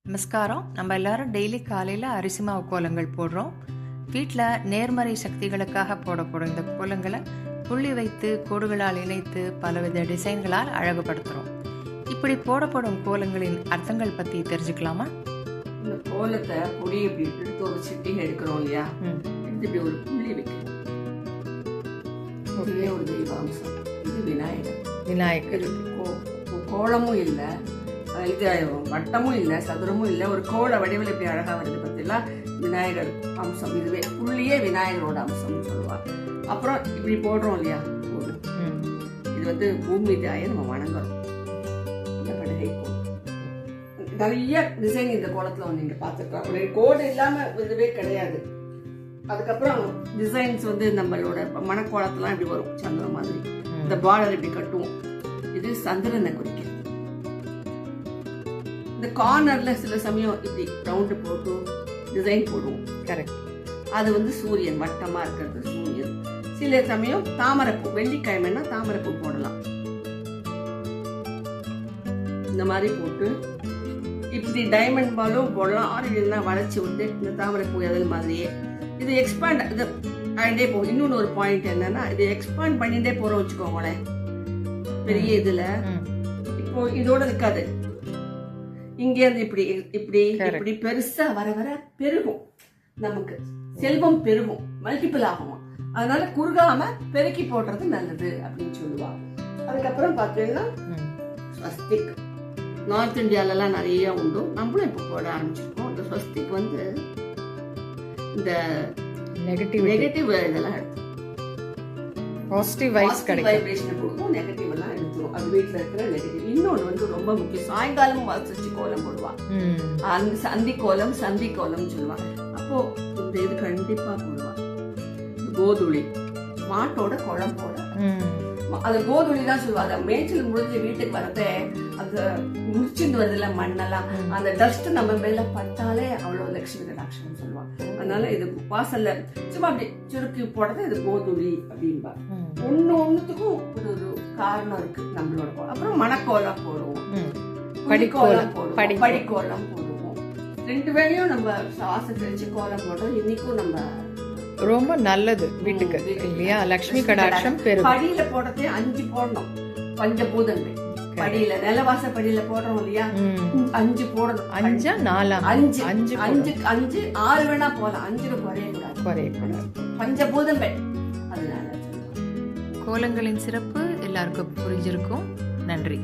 நமஸ்காரம். நம்ம எல்லாரும் டெய்லி காலையில் அரிசி மாவு கோலங்கள் போடுறோம். வீட்டில் நேர்மறை சக்திகளுக்காக போடப்படும் இந்த கோலங்களை புள்ளி வைத்து கோடுகளால் இணைத்து பலவித டிசைன்களால் அழகுபடுத்துகிறோம். இப்படி போடப்படும் கோலங்களின் அர்த்தங்கள் பற்றி தெரிஞ்சுக்கலாமா? இந்த கோலத்தை பொடி இப்படி எடுத்து ஒரு சிட்டி எடுக்கிறோம் இல்லையா, எடுத்து இப்படி ஒரு புள்ளி வைக்கணும். இதுவே ஒரு தெய்வாம்சம். இது விநாயகர். கோலமும் இல்லை, இது வட்டமும் இல்லை, சதுரமும் இல்லை, ஒரு கோல வடிவில் இப்படி அழகா வருது பார்த்தீங்களா, விநாயகர் அம்சம். இதுவே புள்ளியே விநாயகரோட அம்சம்னு சொல்லுவாங்க. அப்புறம் இப்படி போடுறோம் இல்லையா, இது பூமி தாயை நம்ம வணங்குறோம். இந்த படுகை கோலம் நிறைய டிசைன் இந்த கோலத்துல நீங்க பாத்துக்கலாம். ஒரு கோடு இல்லாம இதுவே கிடையாது. அதுக்கப்புறம் டிசைன்ஸ் நம்மளோட மணக்கோலத்தெல்லாம் இப்படி வரும், சந்திரன் மாதிரி. இந்த பார்டர் இப்படி கட்டுவோம், இது சந்திரனை குறிக்கிறது. இந்த கார்னர்ல சில சமயம் இப்படி ரவுண்டு போட்டு டிசைன் போடுவோம். கரெக்ட். அது சூரியன், வட்டமா இருக்கிறது சூரியன். சில சமயம் தாமரைப்பூ, வெள்ளிக்கிழமைன்னா தாமரைப்பூ போடலாம். இந்த மாதிரி போட்டு இப்படி டைமண்ட் பாலும் போடலாம். ஆறு வளைச்சு விட்டு இந்த தாமரைப்பூ எதில் மாதிரியே இது எக்ஸ்பேண்ட் இது ஆகிட்டே போகும். இன்னொன்னு ஒரு பாயிண்ட் என்னன்னா, இது எக்ஸ்பேண்ட் பண்ணிட்டே போறோம் வச்சுக்கோங்களேன். பெரிய இதுல இப்போ இதோட இருக்காது, இங்க இருந்து இப்படி இப்படி இப்படி பெருசா வர வர பெருகும், நமக்கு செல்வம் பெருகும், மல்டிபிள் ஆகும். அதனால குறுகாம பெருக்கி போடுறது நல்லது அப்படின்னு சொல்லுவாங்க. அதுக்கப்புறம் பாத்தீங்கன்னா ஸ்வஸ்திக் நார்த் இந்தியால எல்லாம் நிறைய உண்டு, நம்மளும் இப்ப போட ஆரம்பிச்சிருக்கோம். இந்த ஸ்வஸ்திக் இந்த நெகட்டிவ் இதெல்லாம் பாசிட்டிவ் வைப்ரேஷன் கொடுக்கும், நெகட்டிவ் எல்லாம் எடுத்துரும். அது வீட்டுல இருக்கிற நெகட்டிவ். இன்னொன்னு ரொம்ப முக்கியம், சாயங்காலமும் வச்சு கோலம் போடுவாங்க. சந்தி கோலம் சொல்லுவாங்க. அப்போ இந்த இது கண்டிப்பா போடுவாங்க. கோதுளி மாட்டோட குழம்போட அது கோதுளி தான் சொல்லுவாங்க. மேய்ச்சல் முடிஞ்சு வீட்டுக்கு வரதே அந்த முடிச்சுட்டு வருதுல மண்ணெல்லாம், அந்த டஸ்ட் நம்ம மேல பட்டாலே அவ்வளவு லட்சுமி கடாட்சம் சொல்லுவாங்க. அதனால இது வாசல்ல சும்மா அப்படி சுருக்கி போடுறது இது கோதுளி அப்படின்பா. ஒண்ணுத்துக்கும் ஒரு காரணம் இருக்கு நம்மளோட கோலம். அப்புறம் மணக்கோலம் போடுவோம், படிக்கோலம் போடுவோம், படிக்கோலம் போடுவோம். 2 வேளையும் நம்ம வாசல் தெளிச்சு கோலம் போடுறோம். இன்னைக்கும் நம்ம ரொம்ப நல்லது வீட்டுக்கு இல்லையா, லட்சுமி கடாட்சம் பெரும். படியில போடுறதே 5 போடணும், பஞ்சபூதங்கள். படியில நிலவாச படியில போடுறோம் இல்லையா, 5 போடணும். 5 4 5 6 வேணா போலாம், 5 குறையக்கூடாது. பஞ்சபூதங்கள். அதனால கோலங்களின் சிறப்பு எல்லாருக்கும் புரிஞ்சிருக்கும். நன்றி.